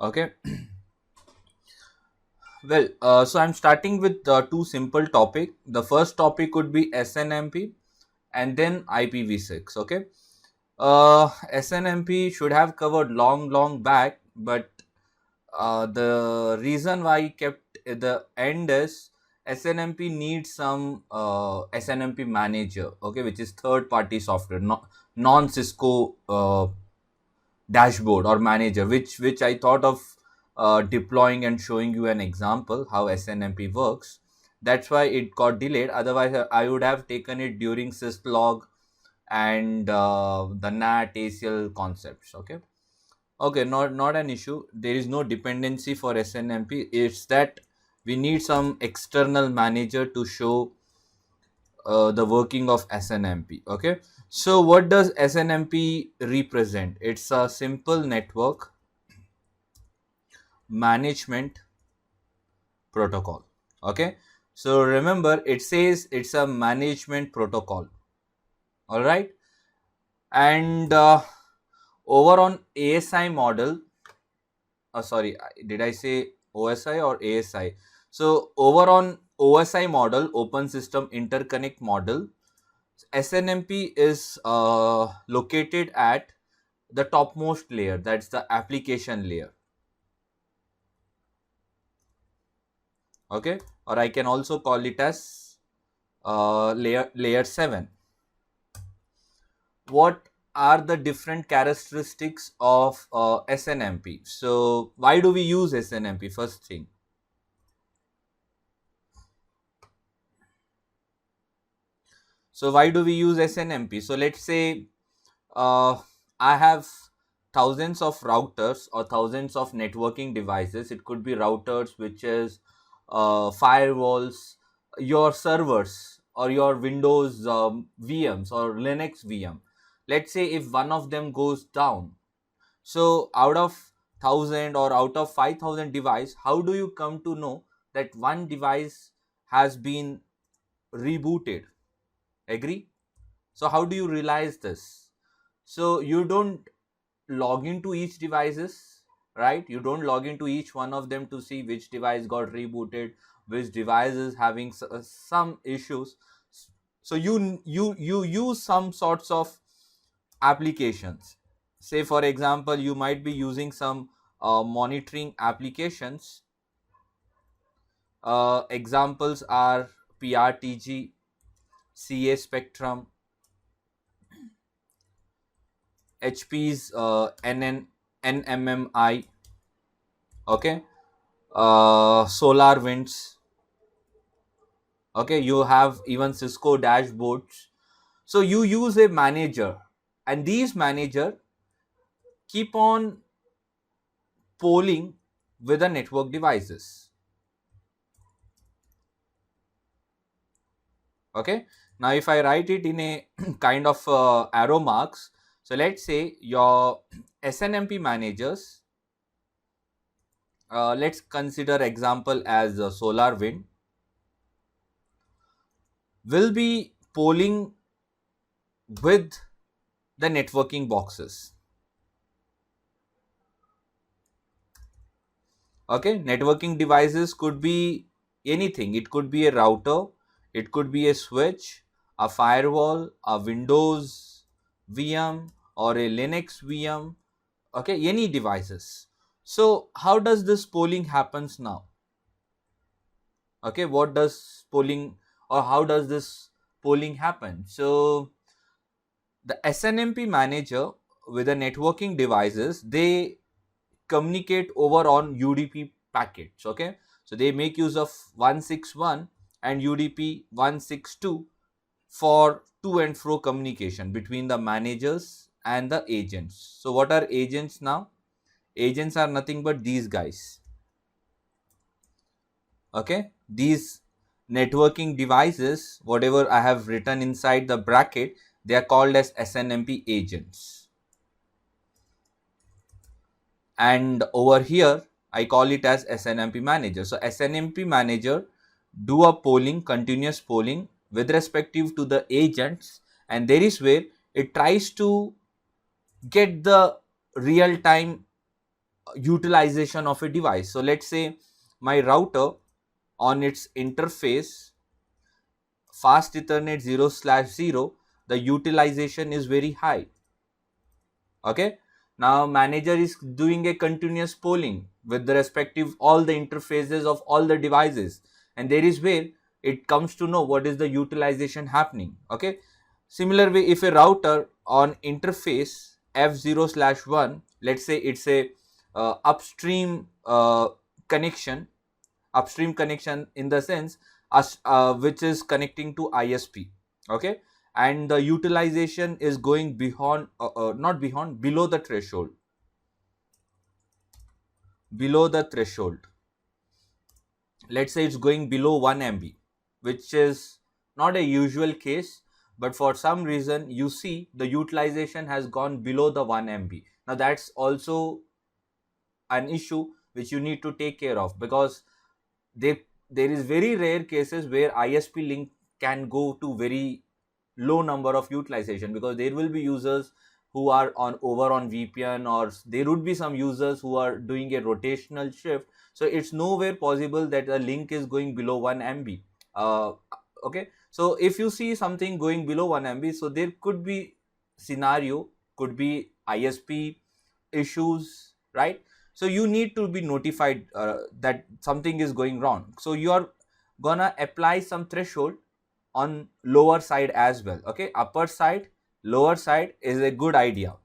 Okay. Well, so I'm starting with two simple topic. The first topic could be SNMP and then IPv6. Okay. SNMP should have covered long back, but the reason why I kept at the end is SNMP needs some SNMP Manager, okay, which is third party software, non Cisco dashboard or manager, which I thought of deploying and showing you an example how SNMP works. That's why it got delayed. Otherwise, I would have taken it during syslog and the NAT ACL concepts. Okay. Okay, not an issue. There is no dependency for SNMP. It's that we need some external manager to show the working of SNMP. Okay, so what does SNMP represent? It's a simple network management protocol. Okay, so remember it says it's a management protocol. All right, and over on ASI model, sorry, did I say OSI or ASI? So over on OSI model, open system interconnect model, SNMP is located at the topmost layer, that's the application layer. Okay, or I can also call it as layer 7. What are the different characteristics of SNMP? So why do we use SNMP? First thing, so why do we use SNMP? So let's say I have thousands of routers or thousands of networking devices. It could be routers, which is firewalls, your servers, or your Windows VMs or Linux VM. Let's say if one of them goes down, so out of 1000 or out of 5000 device, how do you come to know that one device has been rebooted? Agree? So how do you realize this? So you don't log into each devices, right? You don't log into each one of them to see which device got rebooted, which device is having some issues. So you use some sorts of applications. Say for example, you might be using some monitoring applications. Examples are PRTG, CA Spectrum, HP's NMMI, okay, solar winds. Okay, you have even Cisco dashboards. So you use a manager, and these manager keep on polling with the network devices. Okay, now if I write it in a kind of arrow marks, so let's say your SNMP managers, let's consider example as solar wind, will be polling with the networking boxes. Okay, networking devices could be anything. It could be a router, it could be a switch, a firewall, a Windows VM or a Linux VM. Okay, any devices. So how does this polling happens now? Okay, what does polling, or how does this polling happen? So the SNMP manager with the networking devices, they communicate over on UDP packets. Okay, so they make use of 161 and UDP 162 for to and fro communication between the managers and the agents. So what are agents now? Agents are nothing but these guys. Okay, these networking devices, whatever I have written inside the bracket, they are called as SNMP agents. And over here I call it as SNMP manager. So SNMP manager do a polling, continuous polling with respective to the agents, and there is where it tries to get the real time utilization of a device. So let's say my router on its interface fast ethernet 0/0, the utilization is very high. Okay, now manager is doing a continuous polling with the respective all the interfaces of all the devices, and there is where it comes to know what is the utilization happening. Okay, similar way, if a router on interface f0/1, let's say it's a upstream connection in the sense which is connecting to ISP. Okay, and the utilization is going beyond not beyond, below the threshold. Let's say it's going below 1 MB, which is not a usual case, but for some reason you see the utilization has gone below the 1 MB. Now that's also an issue which you need to take care of, because they there is very rare cases where ISP link can go to very low number of utilization, because there will be users who are on VPN, or there would be some users who are doing a rotational shift. So it's nowhere possible that the link is going below 1 MB. Okay, so if you see something going below 1 MB, so there could be scenario, could be ISP issues, right? So you need to be notified that something is going wrong. So you are gonna apply some threshold on lower side as well. Okay, upper side, lower side is a good idea.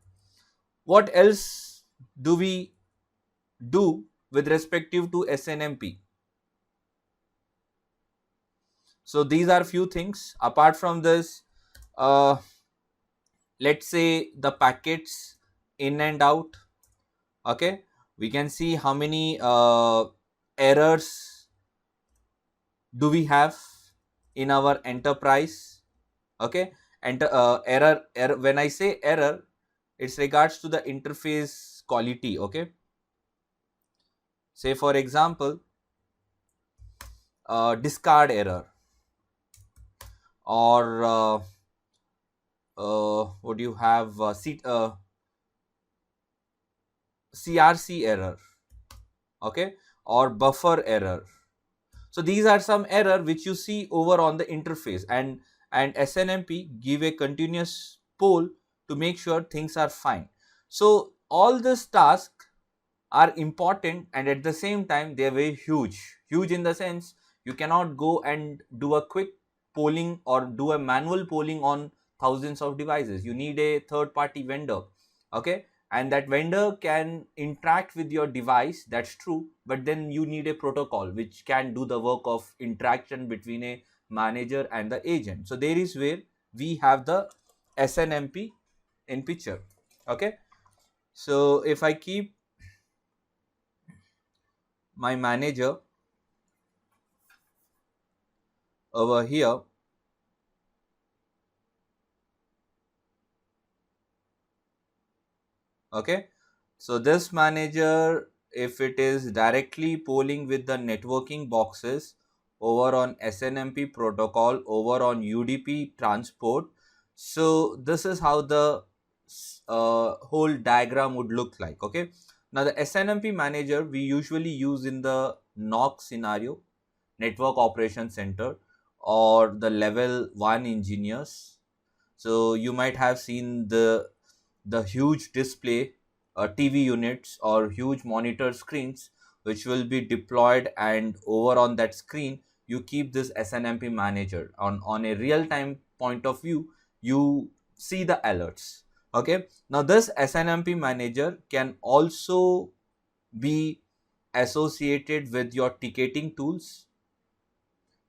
What else do we do with respective to SNMP? So these are few things. Apart from this, uh, let's say the packets in and out. Okay, we can see how many errors do we have in our enterprise. Okay, error, when I say error, it's regards to the interface quality. Okay, say for example, discard error, or what do you have, CRC error. Okay, or buffer error. So these are some error which you see over on the interface, and SNMP give a continuous poll to make sure things are fine. So all these tasks are important, and at the same time they are very huge in the sense you cannot go and do a quick polling or do a manual polling on thousands of devices. You need a third party vendor. Okay, and that vendor can interact with your device, that's true, but then you need a protocol which can do the work of interaction between a manager and the agent. So there is where we have the SNMP in picture. Okay, so if I keep my manager over here, okay, so this manager, if it is directly polling with the networking boxes over on SNMP protocol, over on UDP transport, so this is how the whole diagram would look like. Okay, now the SNMP manager we usually use in the NOC scenario, network operation center, or the level 1 engineers. So you might have seen the huge display TV units or huge monitor screens which will be deployed, and over on that screen you keep this SNMP manager. On a real time point of view, you see the alerts. Okay, now this SNMP manager can also be associated with your ticketing tools.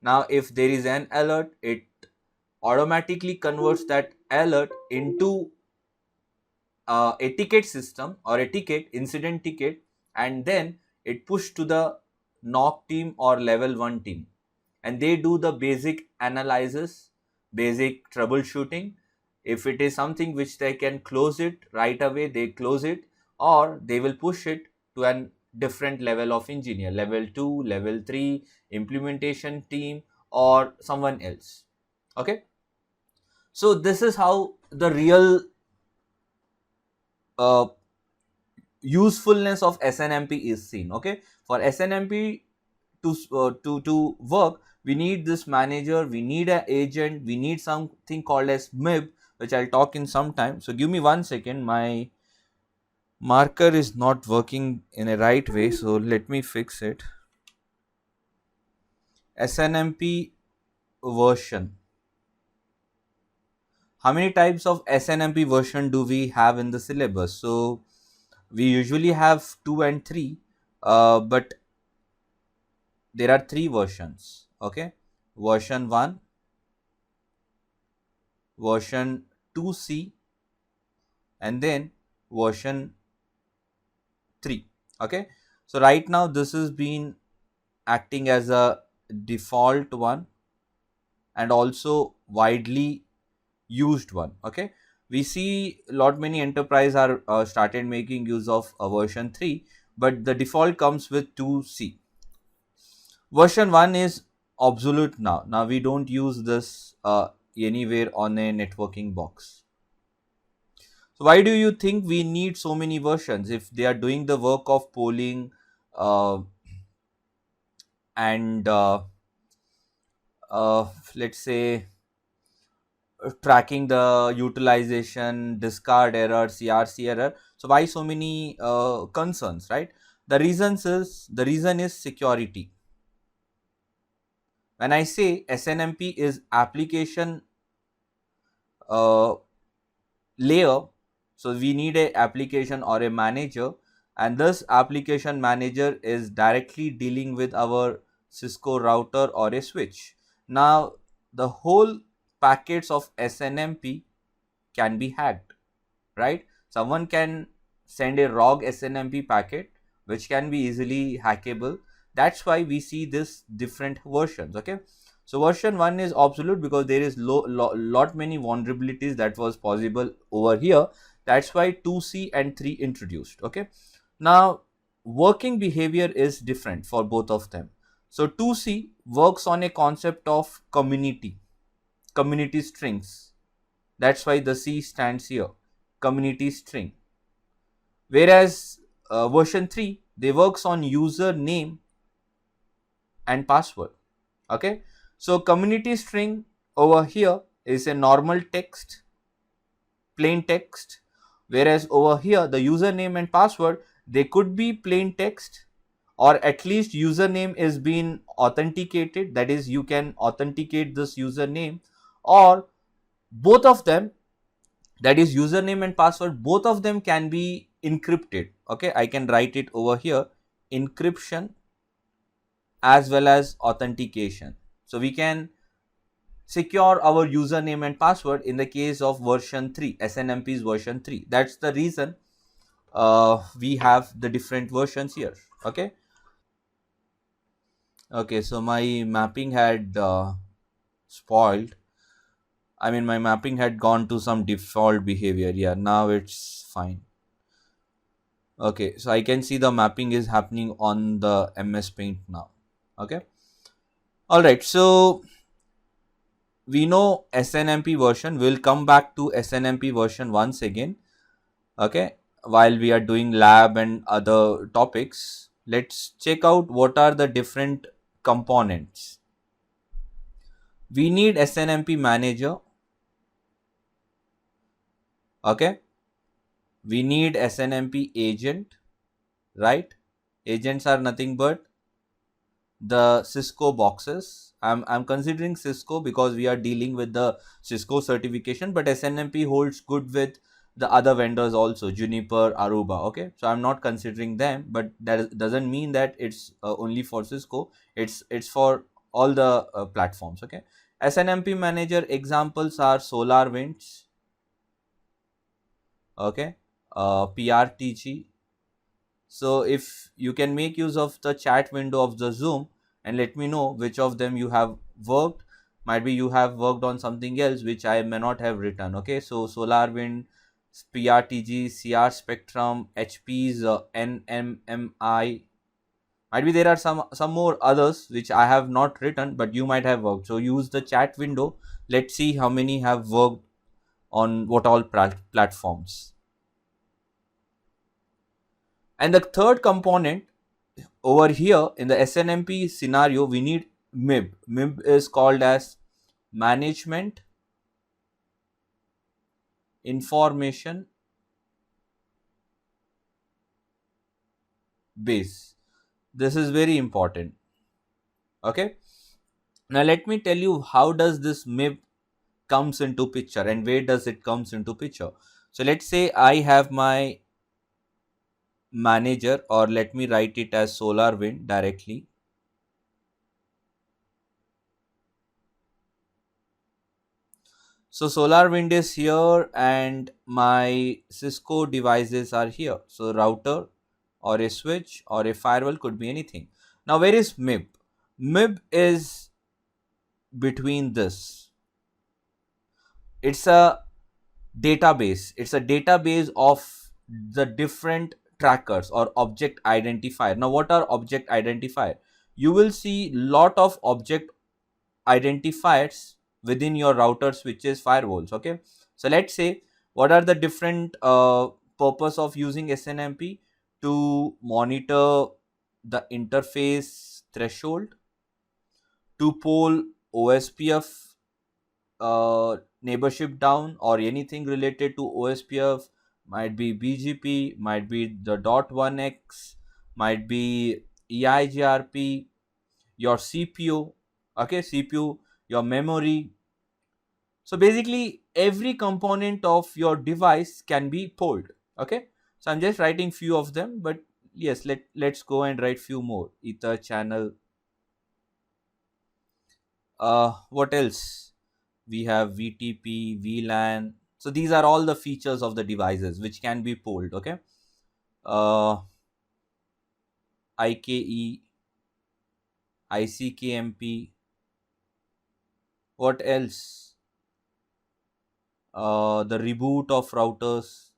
Now if there is an alert, it automatically converts that alert into a ticket system or a ticket, incident ticket, and then it pushed to the NOC team or level 1 team, and they do the basic analysis, basic troubleshooting. If it is something which they can close it right away, they close it, or they will push it to an different level of engineer, level 2, level 3, implementation team, or someone else. Okay, so this is how the real uh, usefulness of SNMP is seen. Okay, for SNMP to work, we need this manager, we need an agent, we need something called as MIB, which I'll talk in some time. So give me 1 second, my marker is not working in a right way, so let me fix it. SNMP version. How many types of SNMP version do we have in the syllabus? So we usually have 2 and 3, but there are 3 versions. Okay, version 1, version 2C, and then version 3. Okay, so right now this has been acting as a default one and also widely used one. Okay, we see lot many enterprise are started making use of version 3, but the default comes with 2C. Version 1 is obsolete now. Now we don't use this anywhere on a networking box. So why do you think we need so many versions if they are doing the work of polling uh, and let's say tracking the utilization, discard error, CRC error? So why so many concerns, right? The reason is security. When I say SNMP is application uh, layer, so we need a application or a manager, and this application manager is directly dealing with our Cisco router or a switch. Now the whole packets of SNMP can be hacked, right? Someone can send a ROG SNMP packet which can be easily hackable. That's why we see this different versions. Okay, so version 1 is obsolete because there is lot many vulnerabilities that was possible over here. That's why 2C and 3 introduced. Okay, now working behavior is different for both of them. So 2C works on a concept of community strings. That's why the C stands here, community string. Whereas version 3, they works on user name and password. Okay, so community string over here is a normal text, plain text, whereas over here the username and password, they could be plain text, or at least username is being authenticated, that is you can authenticate this username, or both of them, that is username and password, both of them can be encrypted. Okay, I can write it over here, encryption as well as authentication. So we can secure our username and password in the case of version 3, SNMP's version 3. That's the reason we have the different versions here. Okay, okay, so my mapping had spoiled. I mean, my mapping had gone to some default behavior. Yeah, now it's fine. Okay, so I can see the mapping is happening on the MS Paint now. Okay, all right, so we know SNMP version. We'll come back to SNMP version once again. Okay, while we are doing lab and other topics, let's check out what are the different components. We need SNMP Manager. Okay, we need SNMP agent, right? Agents are nothing but the Cisco boxes. I'm considering Cisco because we are dealing with the Cisco certification, but SNMP holds good with the other vendors also, Juniper, Aruba. Okay, so I'm not considering them, but doesn't mean that it's only for Cisco. It's for all the platforms. Okay, SNMP Manager examples are SolarWinds. Okay, PRTG. So if you can make use of the chat window of the Zoom and let me know which of them you have worked. Might be you have worked on something else which I may not have written. Okay, so SolarWind, PRTG, CR Spectrum, HP's NMMI. Might be there are some more others which I have not written, but you might have worked. So use the chat window. Let's see how many have worked on what all platforms. And the third component over here in the SNMP scenario, we need MIB. MIB is called as Management Information Base. This is very important. Okay. Now let me tell you how does this MIB comes into picture and where does it comes into picture. So let's say I have my manager, or let me write it as solar wind directly. So solar wind is here and my Cisco devices are here. So router or a switch or a firewall, could be anything. Now where is MIB? MIB is between this. It's a database. It's a database of the different trackers or object identifier. Now what are object identifier? You will see lot of object identifiers within your router, switches, firewalls. Okay, so let's say what are the different purpose of using SNMP? To monitor the interface threshold, to poll OSPF neighborship down, or anything related to OSPF, might be BGP, might be the .1x, might be EIGRP, your CPU, okay, CPU, your memory. So basically every component of your device can be polled. Okay, so I'm just writing few of them, but yes, let's go and write few more. Ether channel, what else? We have VTP, VLAN. So these are all the features of the devices which can be polled. Okay, IKE, ICKMP. What else? The reboot of routers.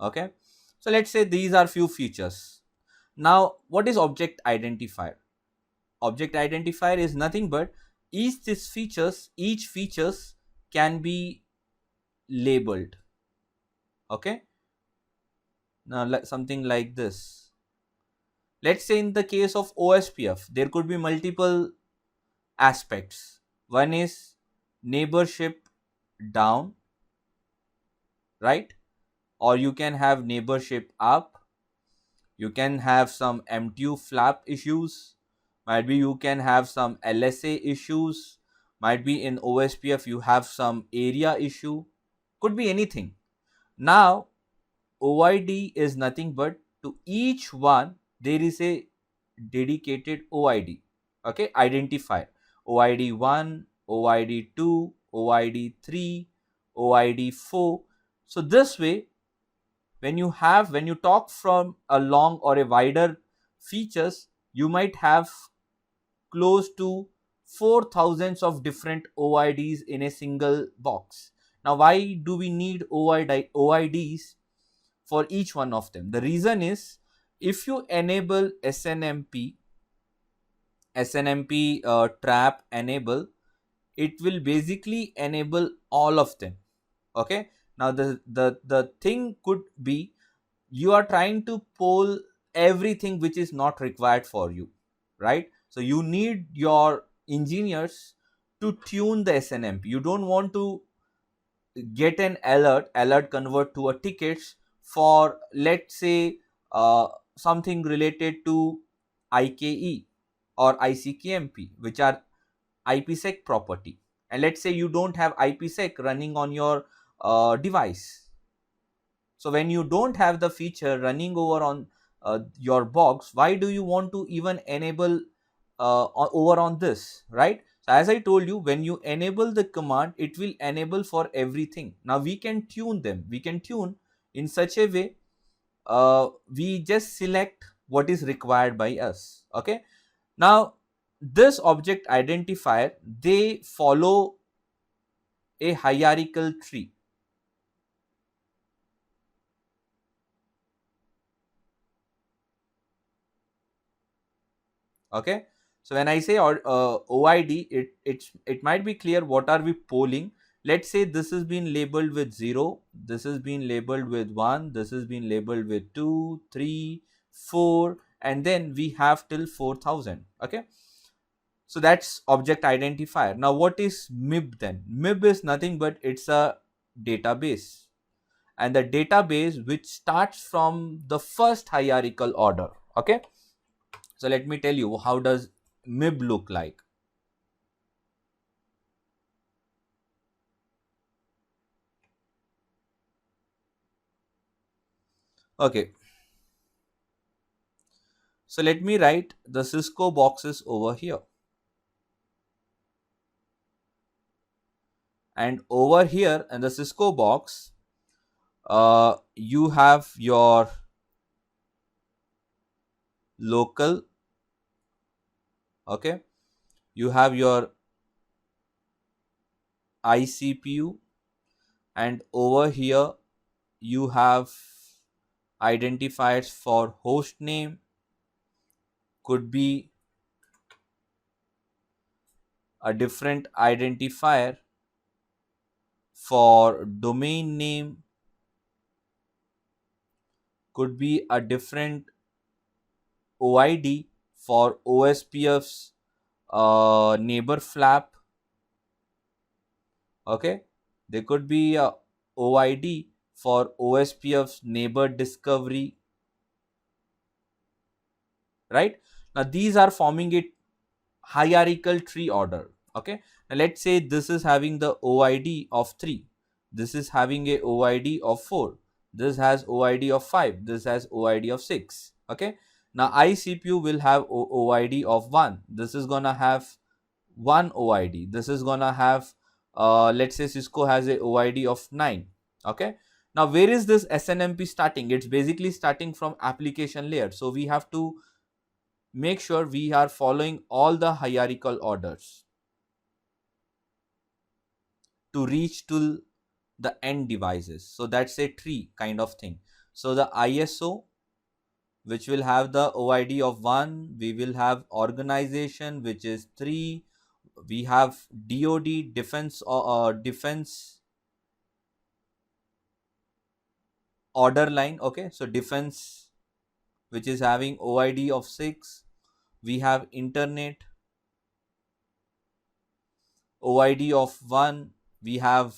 Okay, so let's say these are few features. Now what is object identifier? Object identifier is nothing but each features can be labeled. Okay, now something like this. Let's say in the case of OSPF, there could be multiple aspects. One is neighborship down, right? Or you can have neighborship up. You can have some MTU flap issues. Might be you can have some LSA issues. Might be in OSPF you have some area issue. Could be anything. Now OID is nothing but to each one there is a dedicated OID. Okay, identifier. OID 1, OID 2, OID 3, OID 4. So this way, when you talk from a long or a wider features, you might have close to 4,000 of different OIDs in a single box. Now why do we need OIDs for each one of them? The reason is, if you enable SNMP trap enable, it will basically enable all of them. Okay, now the thing could be you are trying to poll everything which is not required for you, right? So you need your engineers to tune the SNMP. You don't want to get an alert convert to a tickets for, let's say, something related to IKE or ICKMP, which are IPsec property. And let's say you don't have IPsec running on your device. So when you don't have the feature running over on your box, why do you want to even enable over on this, right? So as I told you, when you enable the command, it will enable for everything. Now we can tune them. We can tune in such a way, we just select what is required by us. Okay. Now this object identifier, they follow a hierarchical tree. Okay, so when I say OID, it might be clear what are we polling. let's say this has been labeled with 0, this has been labeled with 1, this has been labeled with 2, 3, 4, and then we have till 4000. Okay, so that's object identifier. Now what is MIB then? MIB is nothing but it's a database, and the database which starts from the first hierarchical order. Okay, so let me tell you how does MIB look like. Okay, so let me write the Cisco boxes over here, and over here in the Cisco box you have your local. Okay, you have your iCPU, and over here you have identifiers for host name, could be a different identifier for domain name, could be a different OID for OSPF's neighbor flap. Okay, there could be a OID for OSPF's neighbor discovery. Right, now these are forming it hierarchical tree order. Okay, now let's say this is having the OID of 3, this is having a OID of 4, this has OID of 5, this has OID of 6. Okay, now iCPU will have OID of 1, this is gonna have 1 OID, this is gonna have let's say Cisco has a OID of 9. Okay, now where is this SNMP starting? It's basically starting from application layer, so we have to make sure we are following all the hierarchical orders to reach to the end devices. So that's a tree kind of thing. So the ISO, which will have the OID of 1, we will have organization, which is 3, we have DOD, defense defense order line. Okay, so defense, which is having OID of 6, we have internet OID of 1, we have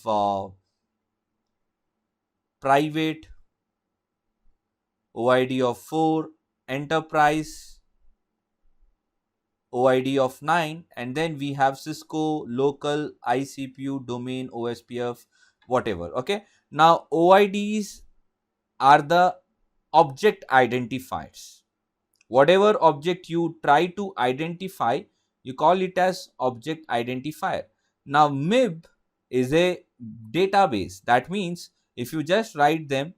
private OID of 4, enterprise OID of 9, and then we have Cisco, local, iCPU, domain, OSPF, whatever. Okay, now OIDs are the object identifiers. Whatever object you try to identify, you call it as object identifier. Now MIB is a database. That means if you just write them,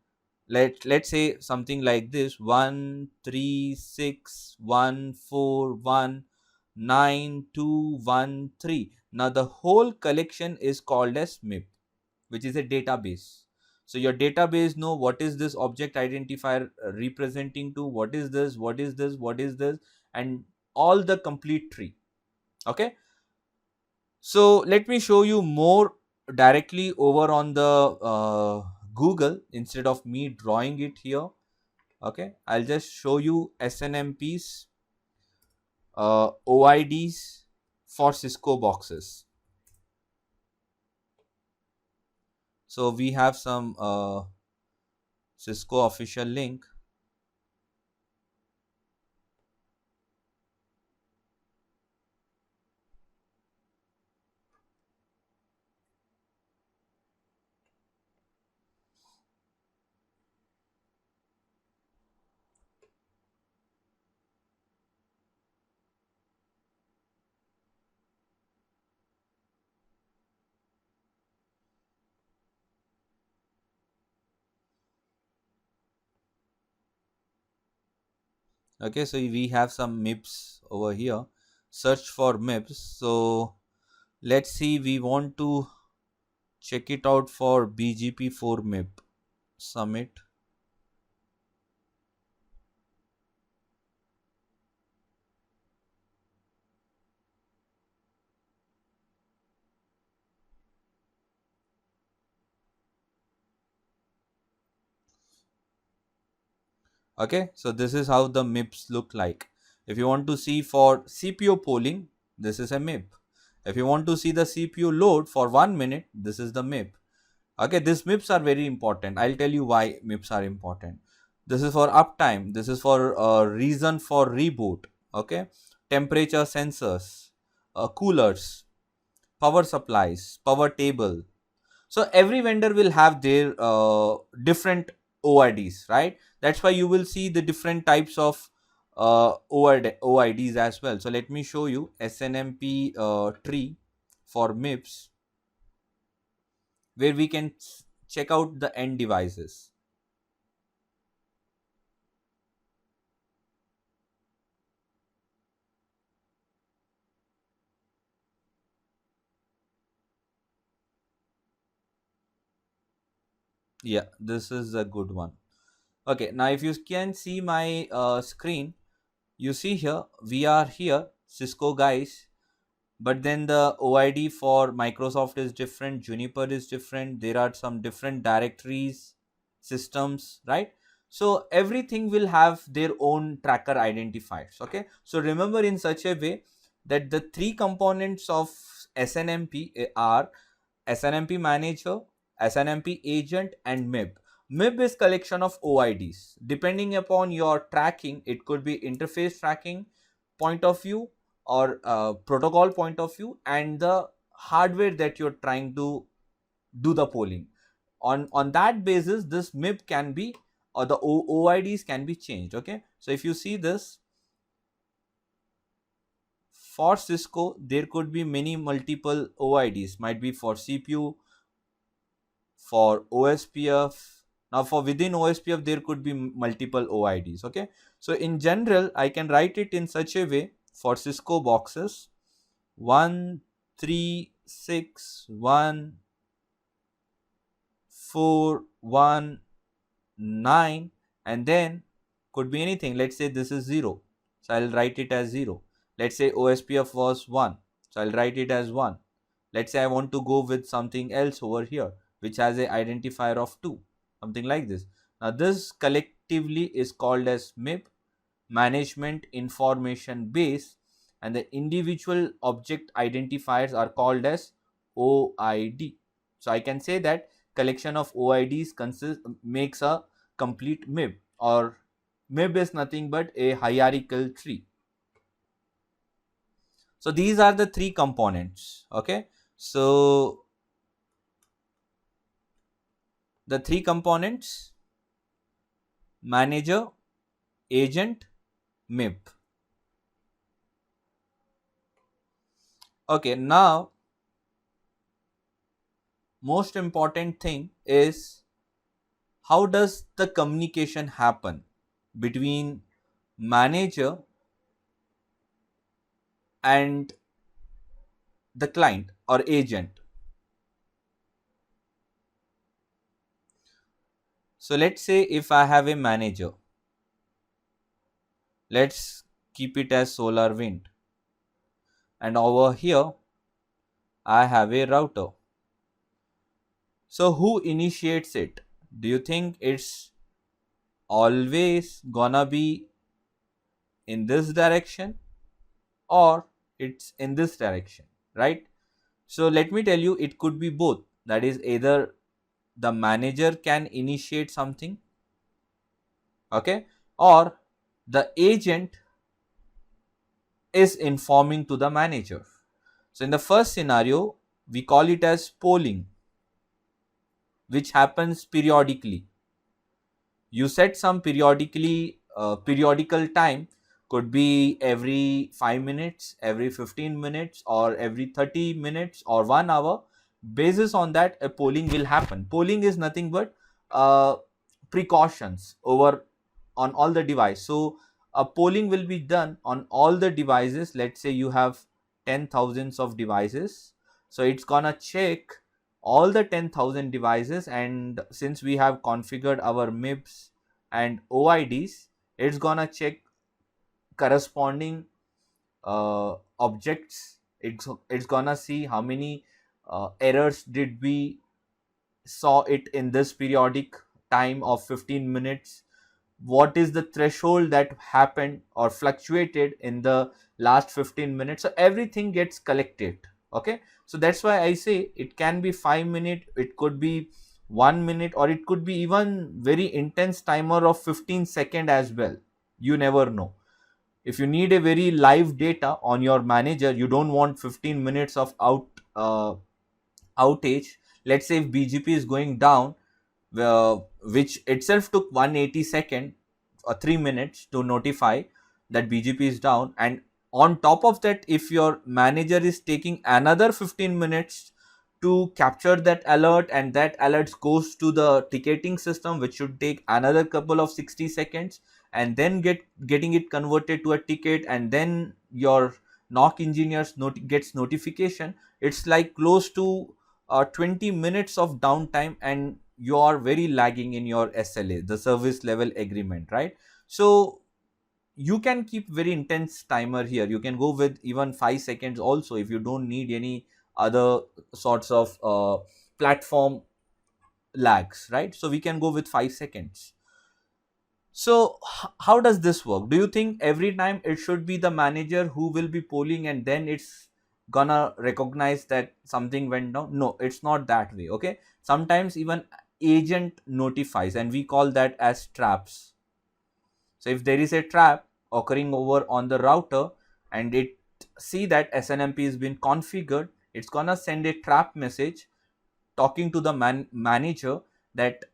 let's say something like this: 13614192213. Now the whole collection is called as MIB, which is a database. So your database know what is this object identifier representing to, what is this, what is this, what is this, and all the complete tree. Okay, so let me show you more directly over on the Google instead of me drawing it here. Okay, I'll just show you SNMP's OIDs for Cisco boxes. So we have some Cisco official link. Okay, so we have some MIPS over here. Search for MIPS. So let's see, we want to check it out for BGP4 MIP Summit. Okay, so this is how the MIPS look like. If you want to see for CPU polling, this is a MIP. If you want to see the CPU load for 1 minute, this is the MIP. Okay, these MIPS are very important. I'll tell you why MIPS are important. This is for uptime. This is for reason for reboot. Okay, temperature sensors, coolers, power supplies, power table. So every vendor will have their different OIDs, right? That's why you will see the different types of OIDs as well. So let me show you SNMP tree for MIPS, where we can check out the end devices. Yeah, this is a good one. Okay, now if you can see my screen, you see here we are here Cisco guys, but then the OID for Microsoft is different, Juniper is different, there are some different directories, systems, right? So everything will have their own tracker identifiers. Okay, so remember in such a way that the three components of SNMP are SNMP Manager, SNMP Agent, and MIB. MIB is collection of OIDs. Depending upon your tracking, it could be interface tracking point of view or protocol point of view, and the hardware that you're trying to do the polling. On that basis, this MIB can be, or the OIDs can be changed. Okay, so if you see this, for Cisco, there could be many multiple OIDs, might be for CPU, for OSPF. Now for within OSPF, there could be multiple OIDs. Okay, so in general, I can write it in such a way for Cisco boxes: 1361419, and then could be anything. Let's say this is 0, so I'll write it as 0. Let's say OSPF was 1, so I'll write it as 1. Let's say I want to go with something else over here which has a identifier of 2, something like this. Now this collectively is called as MIP, management information base, and the individual object identifiers are called as OID. So I can say that collection of OIDs makes a complete MIB, or MIB is nothing but a hierarchical tree. So these are the three components. Okay, so the three components: manager, agent, MIB. Okay, now most important thing is, how does the communication happen between manager and the client or agent? So let's say if I have a manager, let's keep it as solar wind, and over here I have a router. So who initiates it? Do you think it's always gonna be in this direction, or it's in this direction, right? So let me tell you, it could be both. That is, either the manager can initiate something, okay, or the agent is informing to the manager. So in the first scenario, we call it as polling, which happens periodically. You set some periodical time, could be every 5 minutes, every 15 minutes, or every 30 minutes, or 1 hour. Basis on that, a polling will happen. Polling is nothing but uh, precautions over on all the device. So a polling will be done on all the devices. Let's say you have 10,000 of devices, so it's gonna check all the 10,000 devices, and since we have configured our MIPS and OIDs, it's gonna check corresponding objects. It's gonna see how many errors did we saw it in this periodic time of 15 minutes. what is the threshold that happened or fluctuated in the last 15 minutes. So everything gets collected. Okay, so that's why I say it can be 5 minutes, it could be 1 minute, or it could be even very intense timer of 15 second as well. You never know. If you need a very live data on your manager, you don't want 15 minutes of outage. Let's say if BGP is going down, which itself took 180 second or 3 minutes to notify that BGP is down, and on top of that, if your manager is taking another 15 minutes to capture that alert, and that alert goes to the ticketing system, which should take another couple of 60 seconds, and then getting it converted to a ticket, and then your NOC engineers gets notification. It's like close to 20 minutes of downtime, and you are very lagging in your SLA, the service level agreement, right? So you can keep very intense timer here. You can go with even 5 seconds also if you don't need any other sorts of platform lags, right? So we can go with 5 seconds. So how does this work? Do you think every time it should be the manager who will be polling and then it's gonna recognize that something went down? No, it's not that way. Okay, sometimes even agent notifies, and we call that as traps. So if there is a trap occurring over on the router and it see that SNMP has been configured, it's gonna send a trap message talking to the manager that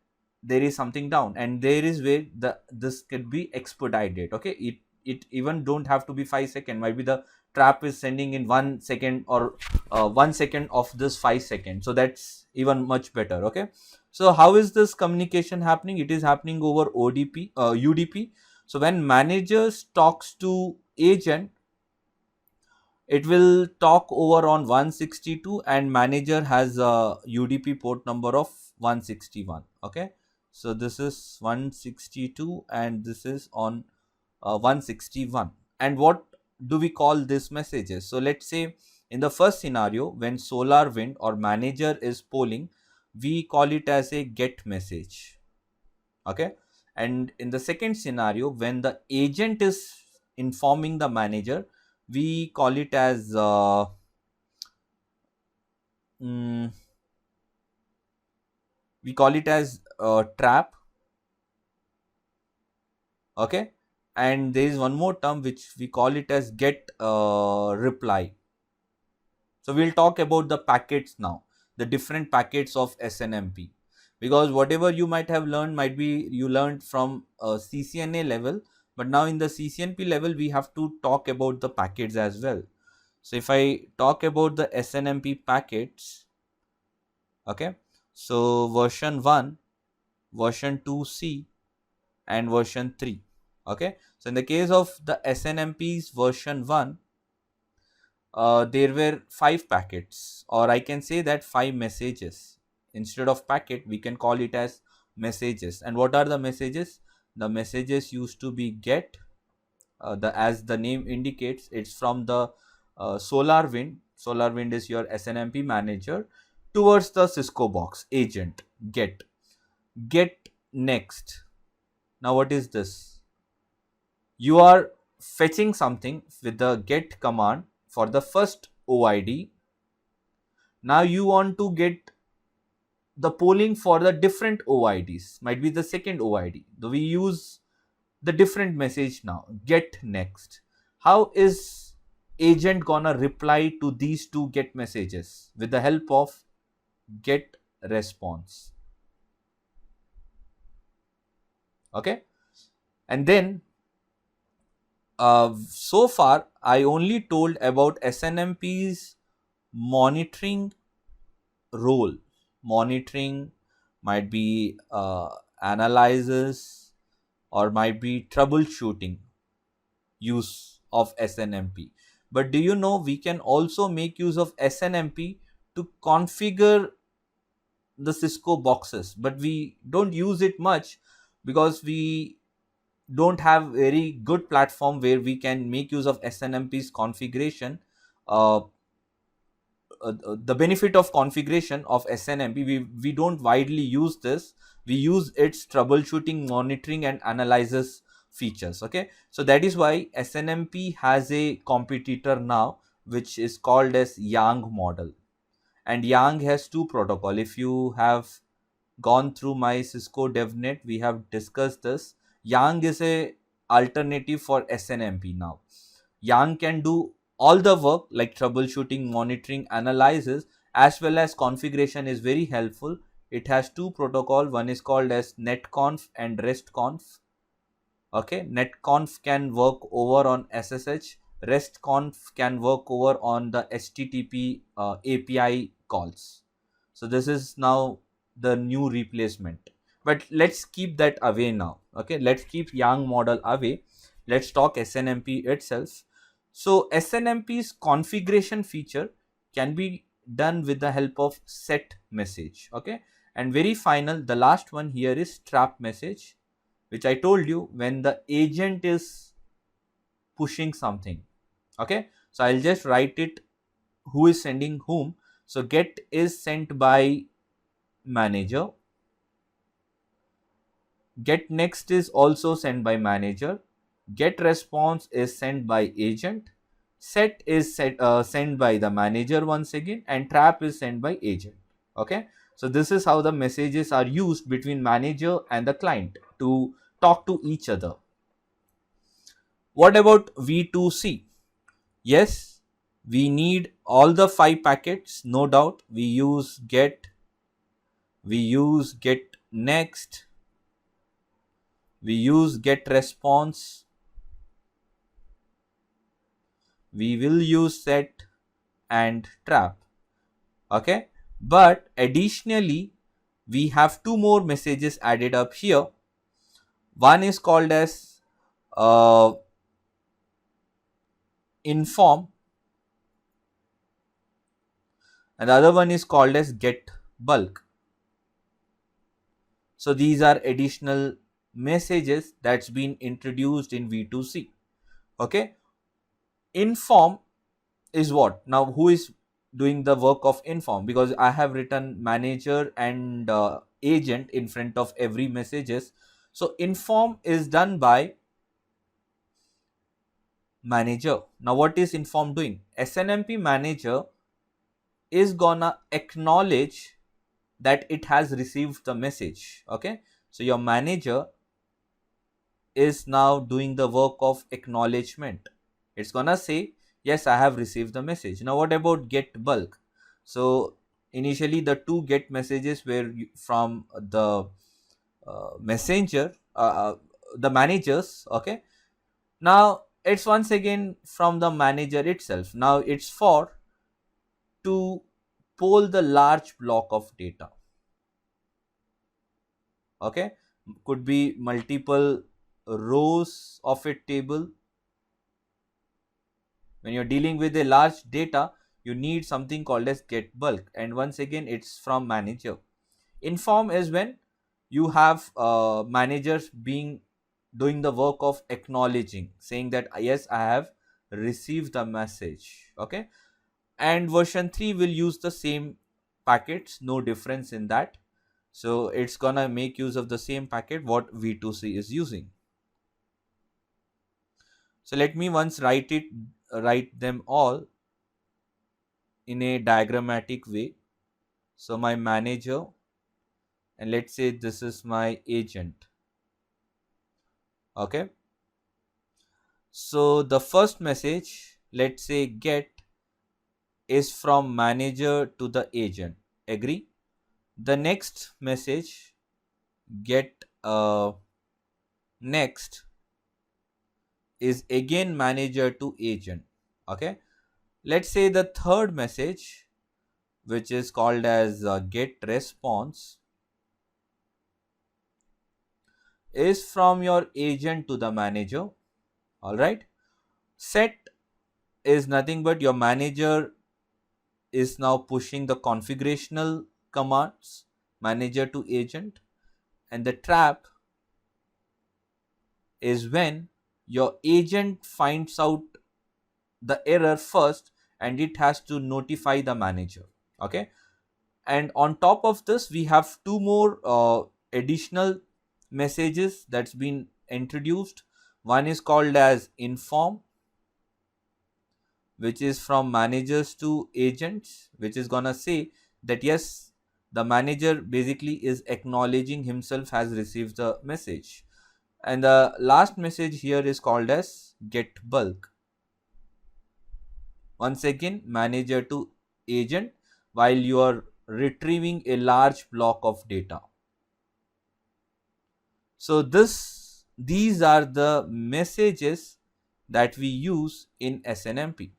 there is something down, and there is where this could be expedited. Okay, it even don't have to be 5 seconds, might be the trap is sending in 1 second, or 1 second of this 5 seconds, so that's even much better. Okay, so how is this communication happening? It is happening over UDP. So when managers talks to agent, it will talk over on 162, and manager has a UDP port number of 161. Okay, so this is 162 and this is on 161. And what do we call these messages? So let's say in the first scenario, when solar wind or manager is polling, we call it as a get message. Okay, and in the second scenario, when the agent is informing the manager, we call it as mm, trap. Okay, and there is one more term which we call it as get reply. So we'll talk about the packets now, the different packets of SNMP, because whatever you might have learned might be you learned from CCNA level, but now in the CCNP level we have to talk about the packets as well. So if I talk about the SNMP packets, okay, so version 1, version 2C, and version 3. Okay, so in the case of the SNMP's version 1, there were 5 packets, or I can say that 5 messages. Instead of packet, we can call it as messages. And what are the messages? The messages used to be get, as the name indicates, it's from the solar wind. Solar wind is your SNMP manager towards the Cisco box agent. Get next. Now what is this? You are fetching something with the get command for the first OID. Now you want to get the polling for the different OIDs, might be the second OID. So we use the different message now, get next. How is agent gonna reply to these two get messages? With the help of get response. Okay, and then so far I only told about SNMP's monitoring role. Monitoring might be analyzes, or might be troubleshooting use of SNMP. But do you know we can also make use of SNMP to configure the Cisco boxes, but we don't use it much because we don't have very good platform where we can make use of SNMP's configuration uh, the benefit of configuration of SNMP, we don't widely use this. We use its troubleshooting, monitoring and analysis features. Okay, so that is why SNMP has a competitor now, which is called as Yang model. And Yang has two protocol. If you have gone through my Cisco DevNet, we have discussed this. Yang is a alternative for SNMP now. Yang can do all the work like troubleshooting, monitoring, analysis, as well as configuration is very helpful. It has two protocol. One is called as netconf and restconf. Okay, netconf can work over on SSH. Restconf can work over on the HTTP API calls. So this is now the new replacement. But let's keep that away now. Okay, let's keep Yang model away. Let's talk SNMP itself. So SNMP's configuration feature can be done with the help of set message. Okay, and very final, the last one here is trap message, which I told you when the agent is pushing something. Okay, so I'll just write it who is sending whom. So get is sent by manager, get next is also sent by manager, get response is sent by agent, set is sent by the manager once again, and trap is sent by agent. Okay, so this is how the messages are used between manager and the client to talk to each other. What about V2C? Yes, we need all the 5 packets, no doubt. We use get next, we use get response, we will use set and trap. Okay, but additionally we have 2 more messages added up here. One is called as inform, and the other one is called as get bulk. So these are additional messages that's been introduced in V2C. Okay, inform is what? Now who is doing the work of inform? Because I have written manager and agent in front of every messages. So inform is done by manager. Now what is inform doing? SNMP manager is gonna acknowledge that it has received the message. Okay, so your manager is now doing the work of acknowledgement. It's gonna say yes, I have received the message. Now what about get bulk? So initially the 2 get messages were from the messenger, the managers. Okay, now it's once again from the manager itself. Now it's for to poll the large block of data. Okay, could be multiple rows of a table. When you're dealing with a large data, you need something called as get bulk, and once again it's from manager. Inform is when you have managers doing the work of acknowledging, saying that yes, I have received the message. Okay, and version 3 will use the same packets, no difference in that. So it's gonna make use of the same packet what V2C is using. So let me once write them all in a diagrammatic way. So my manager, and let's say this is my agent. Okay, so the first message, let's say get, is from manager to the agent. Agree? The next message, get next, is again manager to agent. Okay, let's say the third message, which is called as get response, is from your agent to the manager. All right, set is nothing but your manager is now pushing the configurational commands, manager to agent, and the trap is when your agent finds out the error first and it has to notify the manager. Okay, and on top of this we have two more additional messages that's been introduced. One is called as inform, which is from managers to agents, which is gonna say that yes, the manager basically is acknowledging himself has received the message. And the last message here is called as get bulk. Once again, manager to agent while you are retrieving a large block of data. So these are the messages that we use in SNMP.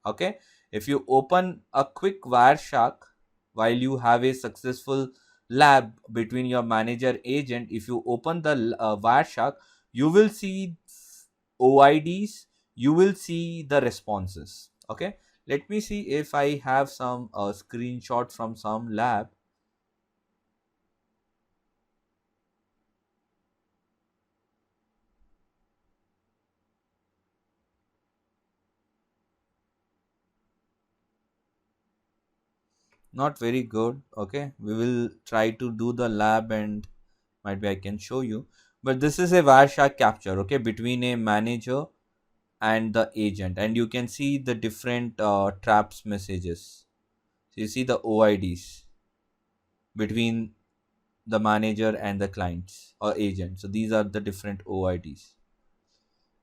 Okay, if you open a quick Wireshark while you have a successful lab between your manager agent, if you open the Wireshark, you will see OIDs, you will see the responses. Okay, let me see if I have some screenshot from some lab. Not very good. Okay, we will try to do the lab and might be I can show you. But this is a Wireshark capture, okay, between a manager and the agent, and you can see the different traps messages. So you see the OIDs between the manager and the clients or agent. So these are the different OIDs.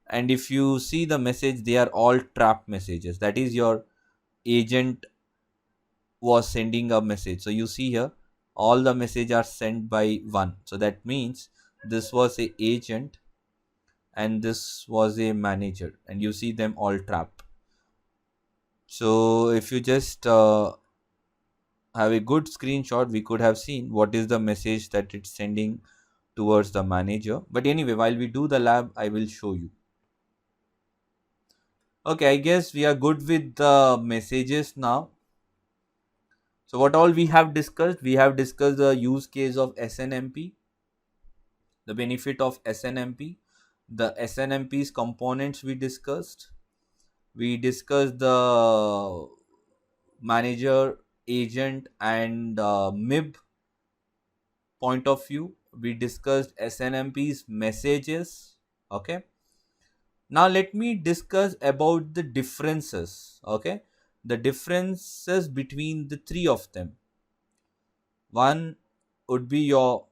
And if you see the message, they are all trap messages. That is, your agent was sending a message. So you see here, all the message are sent by one. So that means this was a agent and this was a manager, and you see them all trap. So if you just have a good screenshot, we could have seen what is the message that it's sending towards the manager. But anyway, while we do the lab, I will show you. Okay, I guess we are good with the messages now. So what all we have discussed? We have discussed the use case of SNMP, the benefit of SNMP, the SNMP's components we discussed. We discussed the manager, agent and MIB point of view. We discussed SNMP's messages. Okay, now let me discuss about the differences. Okay, the differences between the three of them. One would be your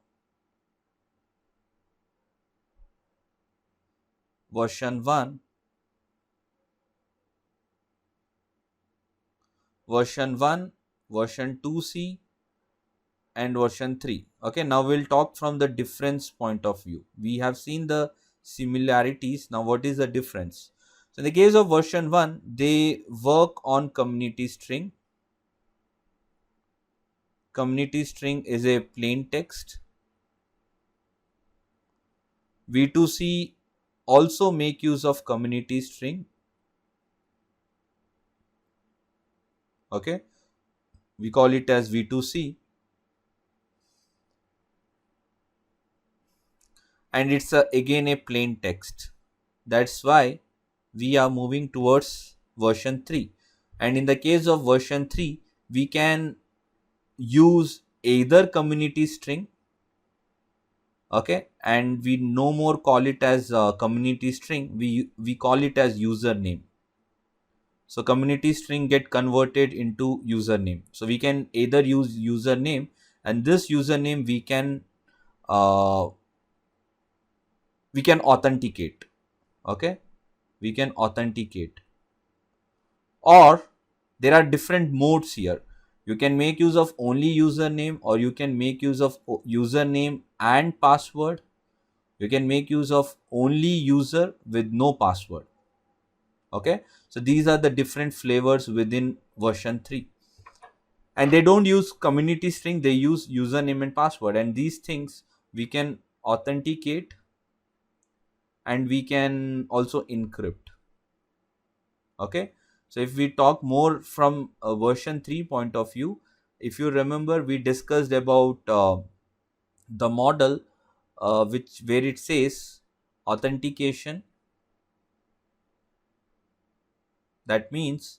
version 1, version 1, version 2C and version 3. Okay, now we'll talk from the difference point of view. We have seen the similarities. Now what is the difference? So in the case of version 1, they work on community string. Community string is a plain text. V2C also make use of community string. Okay, we call it as V2C, and it's again a plain text. That's why we are moving towards version 3. And in the case of version 3, we can use either community string, okay, and we no more call it as community string, we call it as username. So community string get converted into username. So we can either use username, and this username uh, we can authenticate. Okay, we can authenticate, or there are different modes here. You can make use of only username, or you can make use of username and password. You can make use of only user with no password. Okay, so these are the different flavors within version 3, and they don't use community string, they use username and password, and these things we can authenticate and we can also encrypt. Okay, so if we talk more from a version 3 point of view, if you remember, we discussed about the model which where it says authentication. That means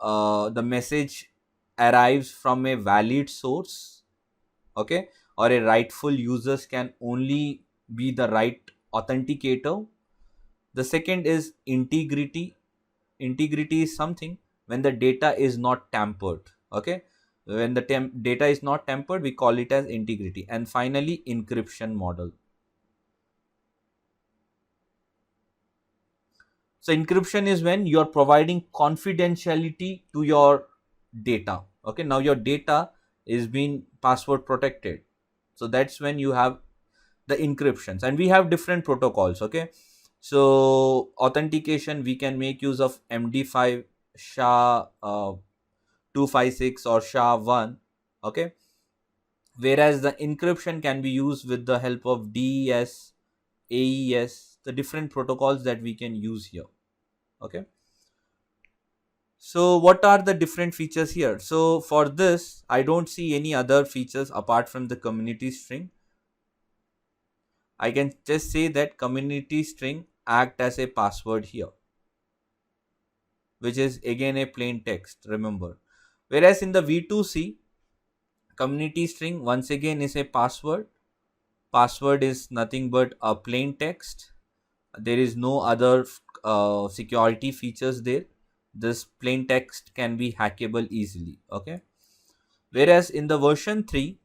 the message arrives from a valid source, okay, or a rightful users can only be the right authenticator. The second is integrity. Integrity is something when the data is not tampered, okay. When the data is not tampered, we call it as integrity. And finally, encryption model. So encryption is when you are providing confidentiality to your data, okay. Now your data is being password protected, so that's when you have the encryptions. And we have different protocols, okay. So authentication, we can make use of MD5, SHA 256 or SHA 1, okay. Whereas the encryption can be used with the help of DES, AES, the different protocols that we can use here, okay. So what are the different features here? So for this, I don't see any other features apart from the community string. I can just say that community string act as a password here, which is again a plain text, remember. Whereas in the V2C, community string once again is a password. Password is nothing but a plain text. There is no other security features there. This plain text can be hackable easily, okay. Whereas in the version 3,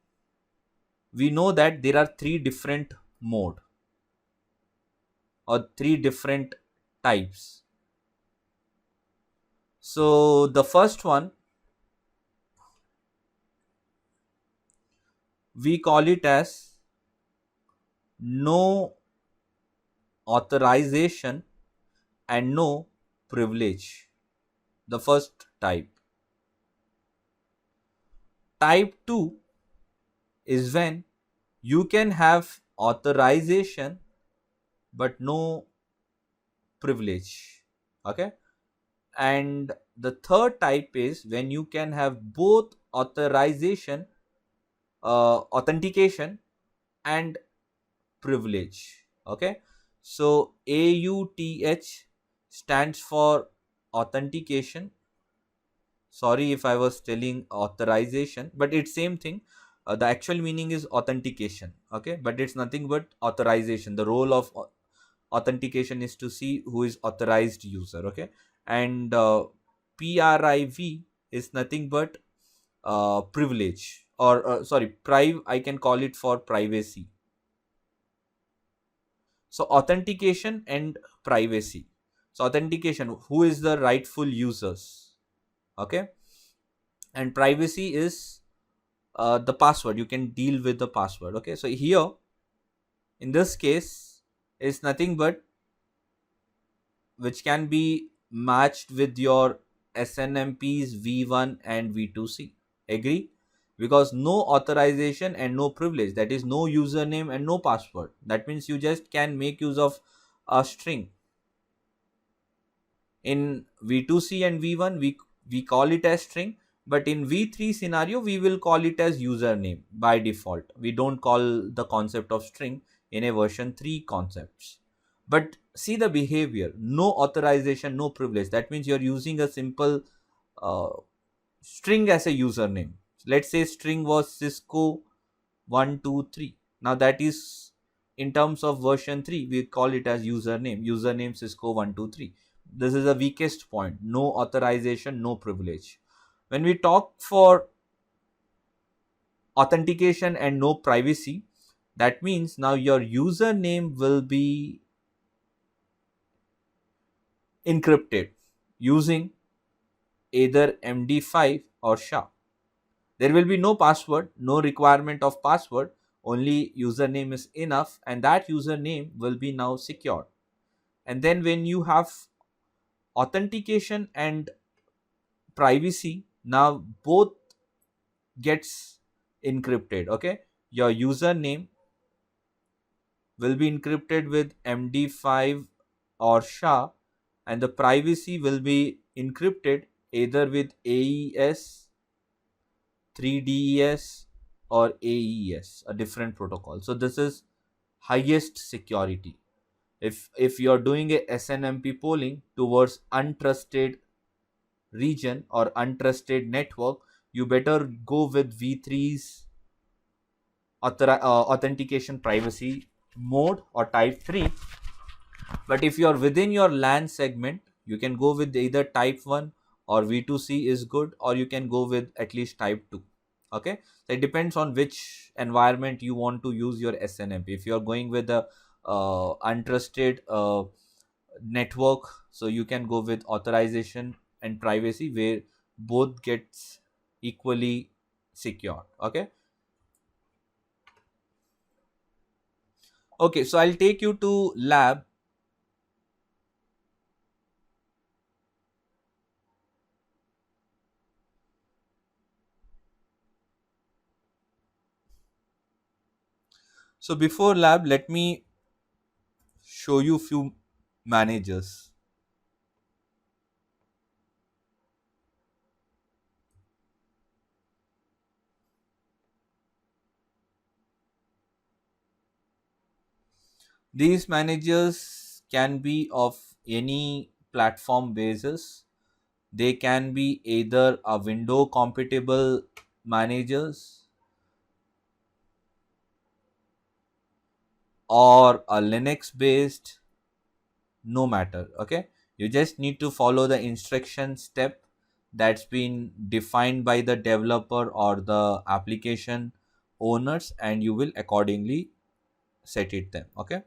we know that there are three different mode or three different types. So the first one, we call it as no authorization and no privilege. The first type. Type 2 is when you can have authorization but no privilege, okay. And the third type is when you can have both authorization, authentication and privilege, okay. So AUTH stands for authentication. Sorry if I was telling authorization, but it's same thing. The actual meaning is authentication, okay, but it's nothing but authorization. The role of authentication is to see who is authorized user, okay. And PRIV is nothing but privilege, or sorry, I can call it for privacy. So authentication and privacy. So authentication, who is the rightful users, okay. And privacy is the password, you can deal with the password, okay. So here in this case is nothing but which can be matched with your SNMPs V1 and V2C. Agree? Because no authorization and no privilege, that is no username and no password. That means you just can make use of a string. In V2C and V1, we call it as string, but in V3 scenario, we will call it as username by default. We don't call the concept of string in a version 3 concepts. But see the behavior, no authorization, no privilege. That means you're using a simple uh, string as a username. Let's say string was Cisco 123. Now that is in terms of version 3, we call it as username Cisco 123. This is the weakest point, no authorization, no privilege. When we talk for authentication and no privacy, that means now your username will be encrypted using either MD5 or SHA. There will be no password, no requirement of password, only username is enough, and that username will be now secured. And then when you have authentication and privacy, now both gets encrypted, okay. Your username will be encrypted with MD5 or SHA, and the privacy will be encrypted either with AES, 3DES or AES, a different protocol. So this is highest security. If you're doing a SNMP polling towards untrusted region or untrusted network, you better go with V3's authentication privacy mode or type 3. But if you are within your LAN segment, you can go with either type 1 or V2C is good, or you can go with at least type 2. Okay, so it depends on which environment you want to use your SNMP. If you are going with a untrusted network, so you can go with authorization and privacy, where both gets equally secure. Okay, so I'll take you to lab. So before lab, let me show you few managers. These managers can be of any platform basis. They can be either a window compatible managers or a Linux based, no matter. Okay, you just need to follow the instruction step that's been defined by the developer or the application owners, and you will accordingly set it them. Okay,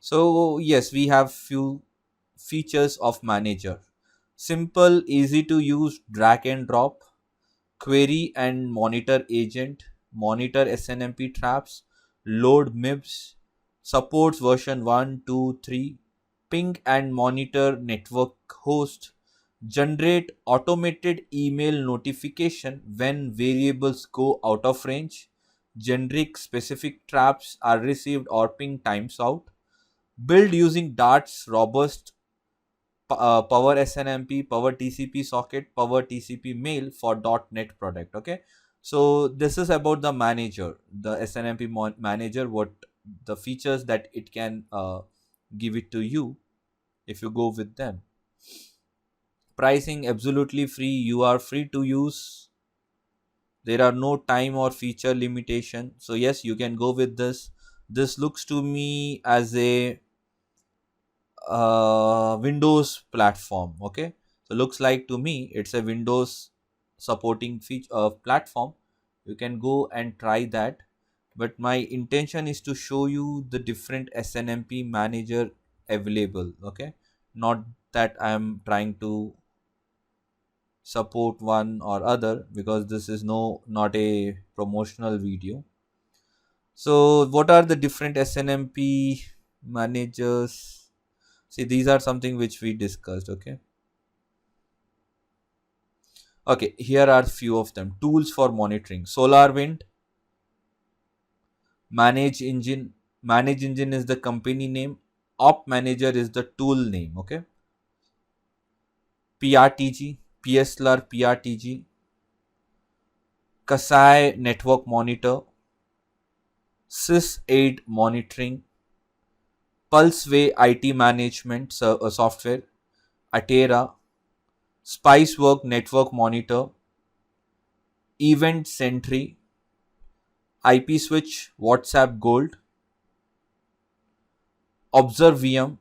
so yes, we have few features of manager. Simple, easy to use, drag and drop, query and monitor agent, monitor SNMP traps, load MIBs, supports version 1, 2, 3, ping and monitor network host, generate automated email notification when variables go out of range, generic specific traps are received or ping times out, build using Dart's robust Power SNMP, Power TCP socket, Power TCP mail for .NET product. Okay, so this is about the manager, the SNMP manager, what the features that it can give it to you if you go with them. Pricing absolutely free, you are free to use. There are no time or feature limitation. So yes, you can go with this. This looks to me as a Windows platform. Okay, so looks like to me it's a Windows supporting feature platform. You can go and try that, but my intention is to show you the different SNMP manager available. Okay, not that I am trying to support one or other, because this is not a promotional video. So what are the different SNMP managers? See, these are something which we discussed. Okay, here are few of them. Tools for monitoring: SolarWind, Manage Engine. Manage Engine is the company name. Op Manager is the tool name. Okay, PRTG, PSLR PRTG, Kasai Network Monitor, Sys8 Monitoring, Pulseway IT Management software, Atera, Spicework Network Monitor, Event Sentry, IP Switch, WhatsApp Gold, Observe VM.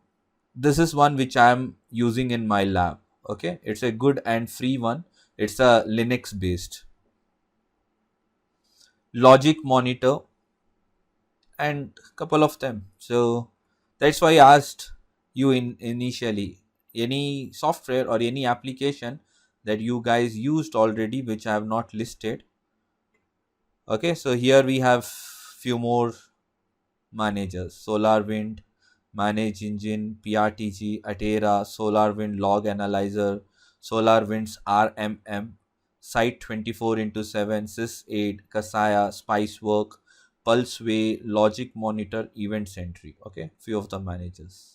This is one which I am using in my lab. Okay, it's a good and free one. It's a Linux based. Logic Monitor, and couple of them. So that's why I asked you in initially, any software or any application that you guys used already which I have not listed. Okay, so here we have few more managers: SolarWind, Manage Engine, PRTG, Atera, SolarWind Log Analyzer, SolarWind's RMM, Site 24 into 7, Sys8, Kasaya, Spicework, Pulseway, Logic Monitor, Event Sentry. Okay, few of the managers.